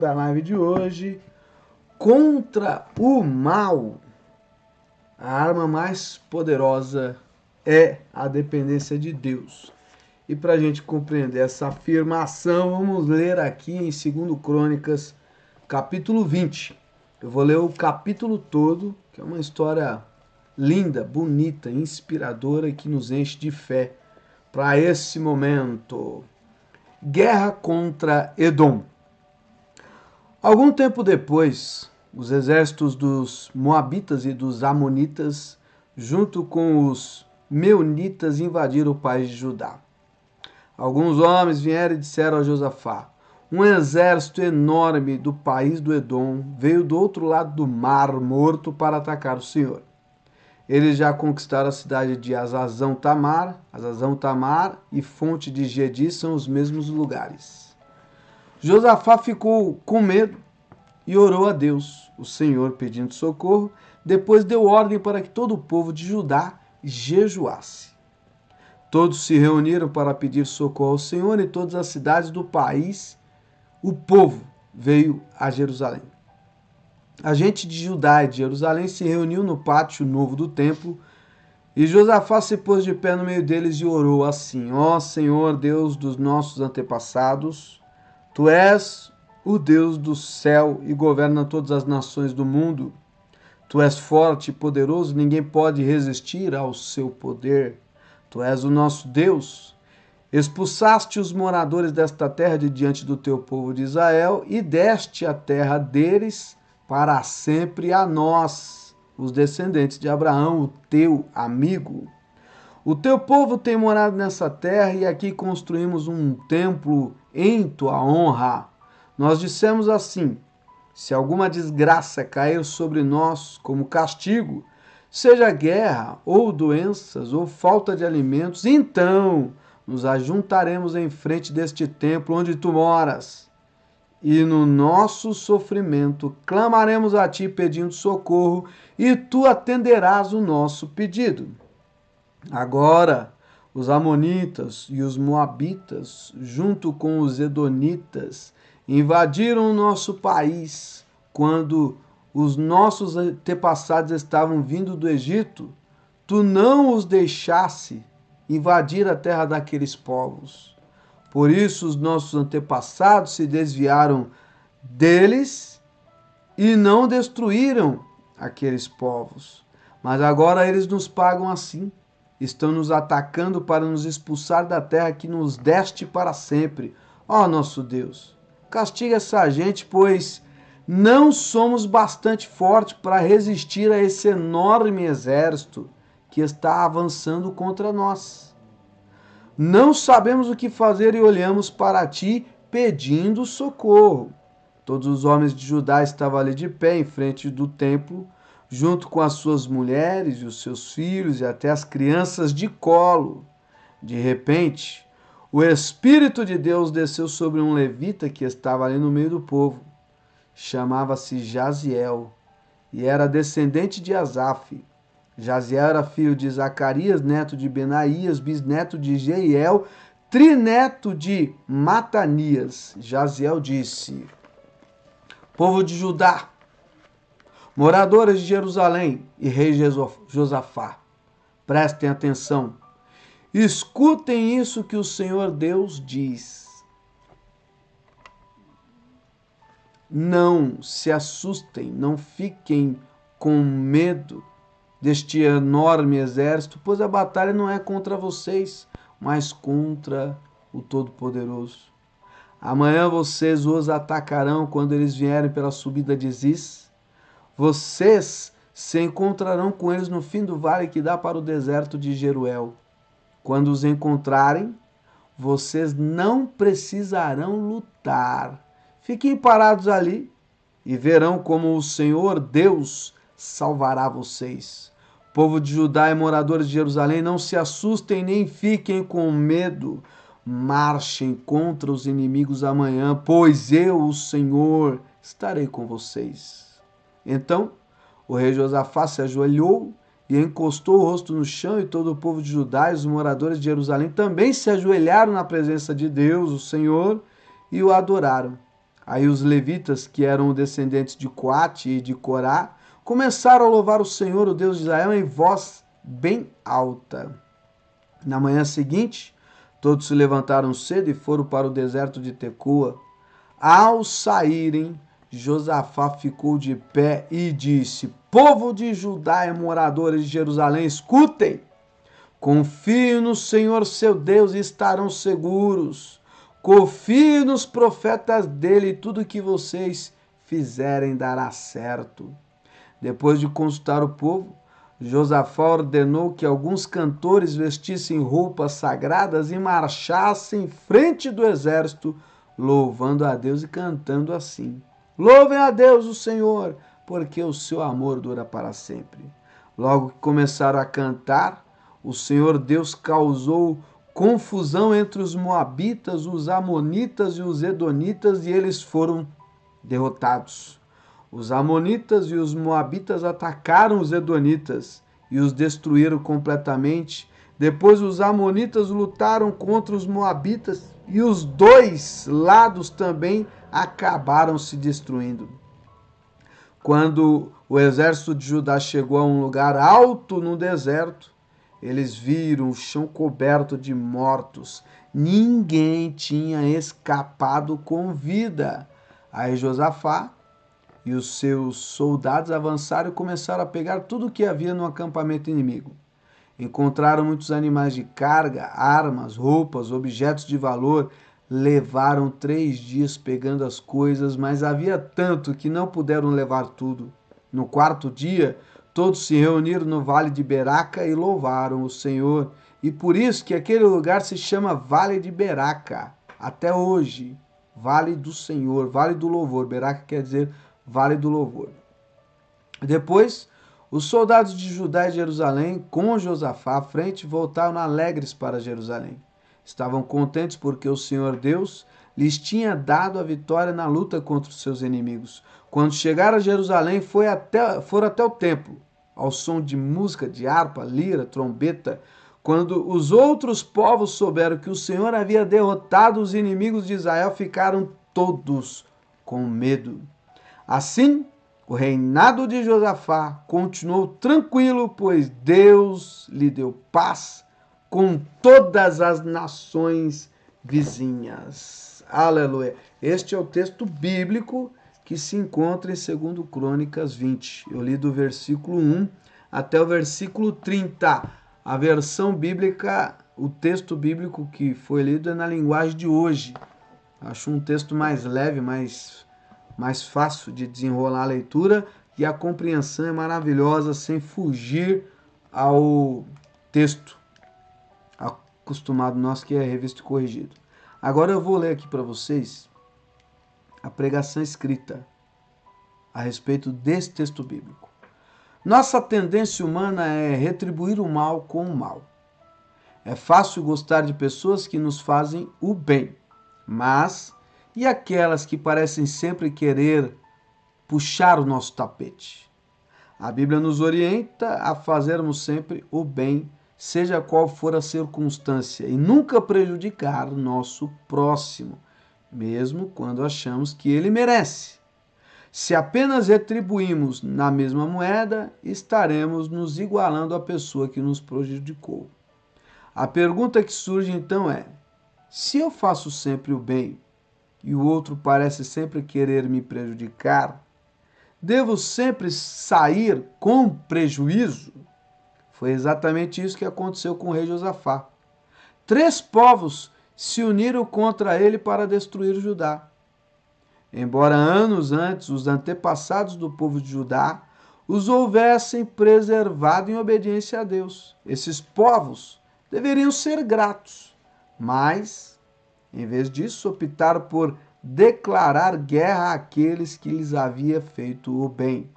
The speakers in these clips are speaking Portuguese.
Da live de hoje, contra o mal, a arma mais poderosa é a dependência de Deus. E para a gente compreender essa afirmação, vamos ler aqui em 2 Crônicas, capítulo 20. Eu vou ler o capítulo todo, que é uma história linda, bonita, inspiradora e que nos enche de fé para esse momento. Guerra contra Edom. Algum tempo depois, os exércitos dos Moabitas e dos Amonitas, junto com os Meunitas, invadiram o país de Judá. Alguns homens vieram e disseram a Josafá: um exército enorme do país do Edom veio do outro lado do Mar Morto para atacar o Senhor. Eles já conquistaram a cidade de Azazão-Tamar e Fonte de Gedi são os mesmos lugares. Josafá ficou com medo e orou a Deus, o Senhor, pedindo socorro. Depois deu ordem para que todo o povo de Judá jejuasse. Todos se reuniram para pedir socorro ao Senhor em todas as cidades do país. O povo veio a Jerusalém. A gente de Judá e de Jerusalém se reuniu no pátio novo do templo e Josafá se pôs de pé no meio deles e orou assim: ó Senhor, Deus dos nossos antepassados, Tu és o Deus do céu e governa todas as nações do mundo. Tu és forte e poderoso, ninguém pode resistir ao seu poder. Tu és o nosso Deus. Expulsaste os moradores desta terra de diante do teu povo de Israel e deste a terra deles para sempre a nós, os descendentes de Abraão, o teu amigo. O teu povo tem morado nessa terra e aqui construímos um templo em tua honra. Nós dissemos assim: se alguma desgraça cair sobre nós como castigo, seja guerra, ou doenças, ou falta de alimentos, então nos ajuntaremos em frente deste templo onde tu moras. E no nosso sofrimento clamaremos a ti pedindo socorro, e tu atenderás o nosso pedido. Agora, os Amonitas e os Moabitas, junto com os Edonitas, invadiram o nosso país quando os nossos antepassados estavam vindo do Egito. Tu não os deixasse invadir a terra daqueles povos. Por isso, os nossos antepassados se desviaram deles e não destruíram aqueles povos. Mas agora eles nos pagam assim. Estão nos atacando para nos expulsar da terra que nos deste para sempre. Ó nosso Deus, castiga essa gente, pois não somos bastante fortes para resistir a esse enorme exército que está avançando contra nós. Não sabemos o que fazer e olhamos para ti pedindo socorro. Todos os homens de Judá estavam ali de pé em frente do templo, junto com as suas mulheres e os seus filhos e até as crianças de colo. De repente, o Espírito de Deus desceu sobre um levita que estava ali no meio do povo. Chamava-se Jaziel e era descendente de Asaf. Jaziel era filho de Zacarias, neto de Benaías, bisneto de Jeiel, trineto de Matanias. Jaziel disse: povo de Judá, moradores de Jerusalém e rei Josafá, prestem atenção. Escutem isso que o Senhor Deus diz. Não se assustem, não fiquem com medo deste enorme exército, pois a batalha não é contra vocês, mas contra o Todo-Poderoso. Amanhã vocês os atacarão quando eles vierem pela subida de Ziz. Vocês se encontrarão com eles no fim do vale que dá para o deserto de Jeruel. Quando os encontrarem, vocês não precisarão lutar. Fiquem parados ali e verão como o Senhor Deus salvará vocês. Povo de Judá e moradores de Jerusalém, não se assustem nem fiquem com medo. Marchem contra os inimigos amanhã, pois eu, o Senhor, estarei com vocês. Então, o rei Josafá se ajoelhou e encostou o rosto no chão, e todo o povo de Judá e os moradores de Jerusalém também se ajoelharam na presença de Deus, o Senhor, e o adoraram. Aí os levitas, que eram descendentes de Coate e de Corá, começaram a louvar o Senhor, o Deus de Israel, em voz bem alta. Na manhã seguinte, todos se levantaram cedo e foram para o deserto de Tecoa. Ao saírem, Josafá ficou de pé e disse: Povo de Judá e moradores de Jerusalém, escutem! Confiem no Senhor seu Deus e estarão seguros. Confiem nos profetas dele e tudo que vocês fizerem dará certo. Depois de consultar o povo, Josafá ordenou que alguns cantores vestissem roupas sagradas e marchassem em frente do exército, louvando a Deus e cantando assim: Louvem a Deus, o Senhor, porque o seu amor dura para sempre. Logo que começaram a cantar, o Senhor Deus causou confusão entre os moabitas, os amonitas e os edonitas, e eles foram derrotados. Os amonitas e os moabitas atacaram os edonitas e os destruíram completamente. Depois os amonitas lutaram contra os moabitas e os dois lados também acabaram se destruindo. Quando o exército de Judá chegou a um lugar alto no deserto, eles viram o chão coberto de mortos. Ninguém tinha escapado com vida. Aí Josafá e os seus soldados avançaram e começaram a pegar tudo o que havia no acampamento inimigo. Encontraram muitos animais de carga, armas, roupas, objetos de valor. Levaram 3 dias pegando as coisas, mas havia tanto que não puderam levar tudo. No 4º dia, todos se reuniram no vale de Beraca e louvaram o Senhor. E por isso que aquele lugar se chama Vale de Beraca, até hoje. Vale do Senhor, Vale do Louvor. Beraca quer dizer Vale do Louvor. Depois, os soldados de Judá e Jerusalém, com Josafá à frente, voltaram alegres para Jerusalém. Estavam contentes porque o Senhor Deus lhes tinha dado a vitória na luta contra os seus inimigos. Quando chegaram a Jerusalém, foram até o templo, ao som de música, de harpa, lira, trombeta. Quando os outros povos souberam que o Senhor havia derrotado os inimigos de Israel, ficaram todos com medo. Assim, o reinado de Josafá continuou tranquilo, pois Deus lhe deu paz com todas as nações vizinhas. Aleluia. Este é o texto bíblico que se encontra em 2 Crônicas 20. Eu li do versículo 1 até o versículo 30. A versão bíblica, o texto bíblico que foi lido é na linguagem de hoje. Acho um texto mais leve, mais fácil de desenrolar a leitura, e a compreensão é maravilhosa, sem fugir ao texto acostumado nosso, que é revisto e corrigido. Agora eu vou ler aqui para vocês a pregação escrita a respeito desse texto bíblico. Nossa tendência humana é retribuir o mal com o mal. É fácil gostar de pessoas que nos fazem o bem, mas e aquelas que parecem sempre querer puxar o nosso tapete? A Bíblia nos orienta a fazermos sempre o bem, seja qual for a circunstância, e nunca prejudicar o nosso próximo, mesmo quando achamos que ele merece. Se apenas retribuímos na mesma moeda, estaremos nos igualando à pessoa que nos prejudicou. A pergunta que surge então é: se eu faço sempre o bem e o outro parece sempre querer me prejudicar, devo sempre sair com prejuízo? Foi exatamente isso que aconteceu com o rei Josafá. 3 povos se uniram contra ele para destruir Judá. Embora anos antes os antepassados do povo de Judá os houvessem preservado em obediência a Deus, esses povos deveriam ser gratos, mas, em vez disso, optaram por declarar guerra àqueles que lhes havia feito o bem.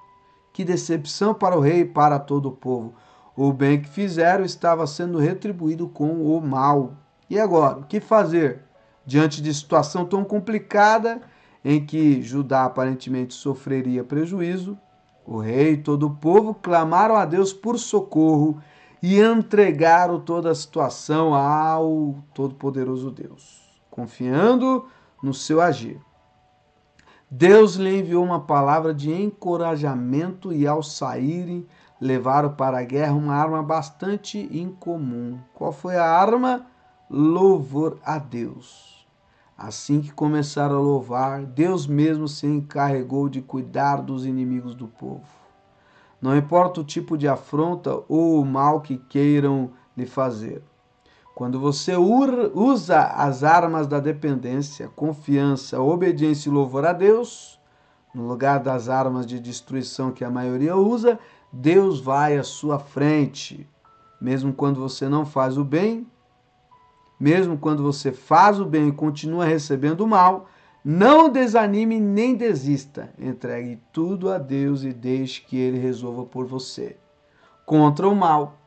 Que decepção para o rei e para todo o povo! O bem que fizeram estava sendo retribuído com o mal. E agora, o que fazer diante de situação tão complicada em que Judá aparentemente sofreria prejuízo? O rei e todo o povo clamaram a Deus por socorro e entregaram toda a situação ao Todo-Poderoso Deus, confiando no seu agir. Deus lhe enviou uma palavra de encorajamento e, ao saírem, levaram para a guerra uma arma bastante incomum. Qual foi a arma? Louvor a Deus. Assim que começaram a louvar, Deus mesmo se encarregou de cuidar dos inimigos do povo. Não importa o tipo de afronta ou o mal que queiram lhe fazer. Quando você usa as armas da dependência, confiança, obediência e louvor a Deus, no lugar das armas de destruição que a maioria usa, Deus vai à sua frente. Mesmo quando você não faz o bem, mesmo quando você faz o bem e continua recebendo o mal, não desanime nem desista. Entregue tudo a Deus e deixe que Ele resolva por você. Contra o mal,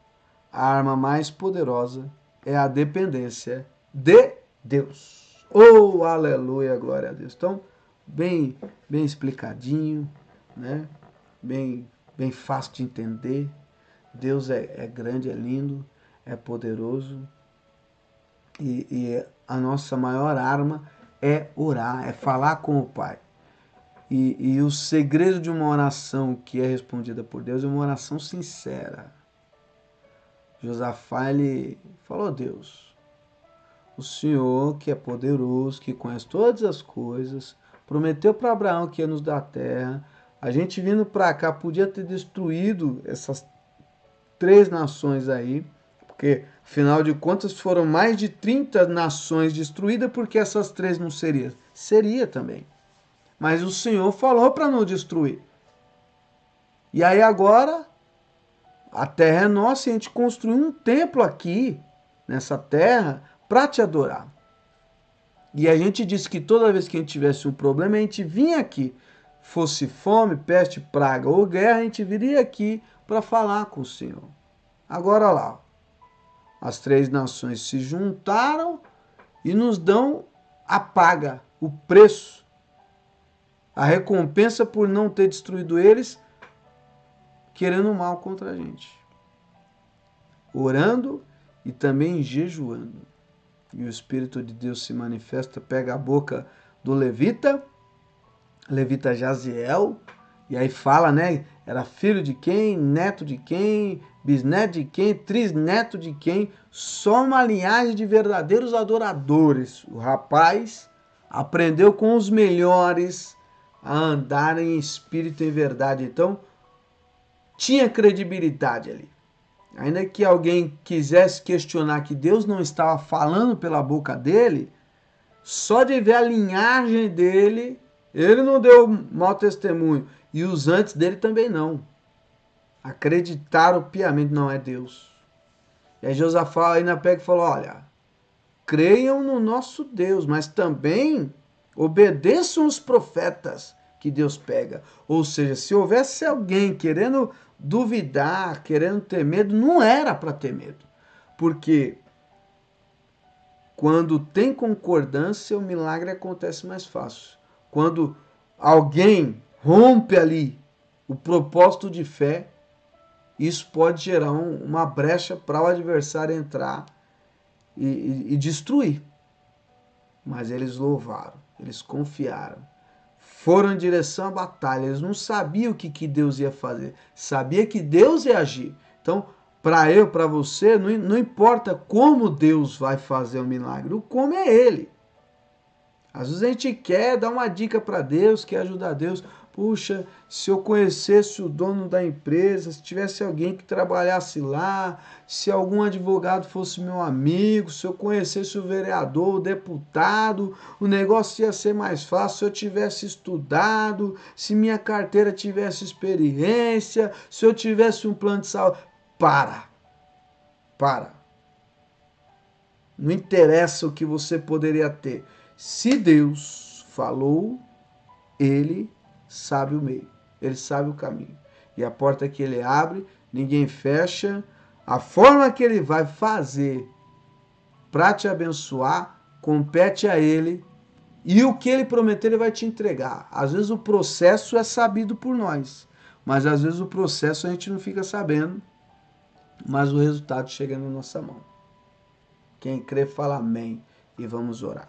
a arma mais poderosa é a dependência de Deus. Oh, aleluia, glória a Deus. Então, bem explicadinho, né? Bem fácil de entender. Deus é grande, é lindo, é poderoso. E a nossa maior arma é orar, é falar com o Pai. E o segredo de uma oração que é respondida por Deus é uma oração sincera. Josafá, ele falou: Deus, o Senhor que é poderoso, que conhece todas as coisas, prometeu para Abraão que ia nos dar a terra. A gente vindo para cá podia ter destruído essas 3 nações aí, porque afinal de contas foram mais de 30 nações destruídas, porque essas 3 não seriam. Seria também. Mas o Senhor falou para não destruir. E aí agora a terra é nossa e a gente construiu um templo aqui, nessa terra, para te adorar. E a gente disse que toda vez que a gente tivesse um problema, a gente vinha aqui. Fosse fome, peste, praga ou guerra, a gente viria aqui para falar com o Senhor. Agora lá, as 3 nações se juntaram e nos dão a paga, o preço, a recompensa por não ter destruído eles, querendo mal contra a gente. Orando e também jejuando. E o Espírito de Deus se manifesta, pega a boca do levita Jaziel, e aí fala, né? Era filho de quem, neto de quem, bisneto de quem, trisneto de quem, só uma linhagem de verdadeiros adoradores. O rapaz aprendeu com os melhores a andar em espírito e em verdade. Então, tinha credibilidade ali. Ainda que alguém quisesse questionar que Deus não estava falando pela boca dele, só de ver a linhagem dele, ele não deu mau testemunho. E os antes dele também não. Acreditaram piamente, não é Deus. E aí Josafá ainda pega e falou: olha, creiam no nosso Deus, mas também obedeçam os profetas que Deus pega. Ou seja, se houvesse alguém querendo duvidar, querendo ter medo, não era para ter medo. Porque quando tem concordância, o milagre acontece mais fácil. Quando alguém rompe ali o propósito de fé, isso pode gerar uma brecha para o adversário entrar e destruir. Mas eles louvaram, eles confiaram, foram em direção à batalha. Eles não sabiam o que Deus ia fazer, sabia que Deus ia agir. Então, para eu, para você, não importa como Deus vai fazer o milagre, o como é Ele. Às vezes a gente quer dar uma dica para Deus, quer ajudar Deus. Puxa, se eu conhecesse o dono da empresa, se tivesse alguém que trabalhasse lá, se algum advogado fosse meu amigo, se eu conhecesse o vereador, o deputado, o negócio ia ser mais fácil se eu tivesse estudado, se minha carteira tivesse experiência, se eu tivesse um plano de saúde. Para. Não interessa o que você poderia ter. Se Deus falou, Ele sabe o meio, Ele sabe o caminho. E a porta que Ele abre, ninguém fecha. A forma que Ele vai fazer para te abençoar, compete a Ele. E o que Ele prometer, Ele vai te entregar. Às vezes o processo é sabido por nós, mas às vezes o processo a gente não fica sabendo, mas o resultado chega na nossa mão. Quem crê, fala amém. E vamos orar.